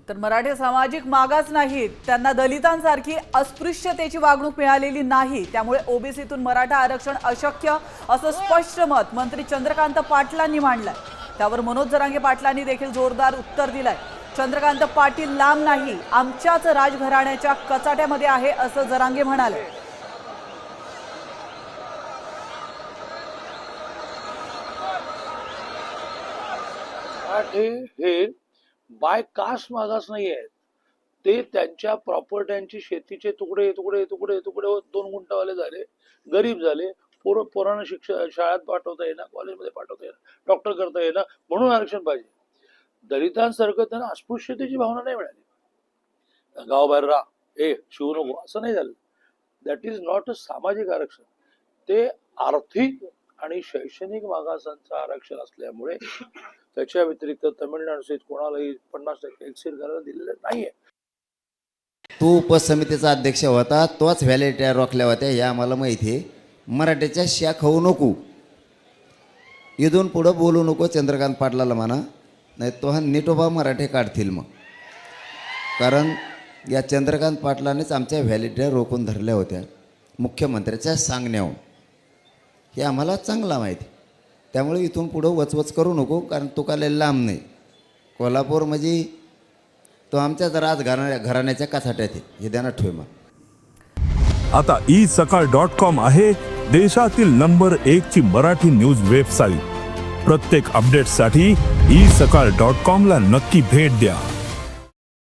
तर मराठे सामाजिक मागास नाहीत, त्यांना दलितांसारखी अस्पृश्यतेची वागणूक मिळालेली नाही, त्यामुळे ओबीसीतून मराठा आरक्षण अशक्य असं स्पष्ट मत मंत्री चंद्रकांत पाटलांनी मांडलंय। त्यावर मनोज जरांगे पाटलांनी देखील जोरदार उत्तर दिलंय। चंद्रकांत पाटील लांब नाही, आमच्याच राजघराण्याच्या कचाट्यामध्ये आहे असं जरांगे म्हणाले। हे बाय कास्ट मागास नाही आहेत, ते त्यांच्या प्रॉपर्ट्यांची शेतीचे तुकडे तुकडे तुकडे तुकडे 2 गुंठावाले झाले, गरीब झाले, पोरांना शाळेत पाठवता येणार, कॉलेजमध्ये पाठवता येणार, डॉक्टर करता येणार, म्हणून आरक्षण पाहिजे। दलितांसारखं त्यांना अस्पृश्यतेची भावना नाही मिळाली, गावाबाहेर राहा, हे शिवू नको असं नाही झालं। दॅट इज नॉट अ सामाजिक आरक्षण, ते आर्थिक आणि शैक्षणिक मागासांचं आरक्षण असल्यामुळे त्याच्या व्यतिरिक्त तमिळनाडूसहित कोणालाही 50% एक्सेल करायला दिलेलं नाहीये। तो उपसमितीचा अध्यक्ष होता, तोच व्हॅलिडिटी रोखल्या होत्या, हे आम्हाला माहिती आहे। मराठीच्या शा खाऊ नको, इथून पुढं बोलू नको चंद्रकांत पाटलाला म्हणा, नाही तो हा निटोबा मराठे काढतील मग, कारण या चंद्रकांत पाटलानेच आमच्या व्हॅलिडिटी रोखून धरल्या होत्या मुख्यमंत्र्याच्या सांगण्यावर, हे आम्हाला चांगला माहिती। त्यामुळे इथून पुढं वचवच करू नको, कारण तो काय लांब नाही, कोल्हापूर म्हणजे तो आमच्याच राजघराण्याच्या कासाट्यात आहे, हे ध्यानात ठेव मग। आता isakal.com आहे देशातील नंबर 1 ची मराठी न्यूज वेबसाईट। प्रत्येक अपडेटसाठी isakal.com ला नक्की भेट द्या।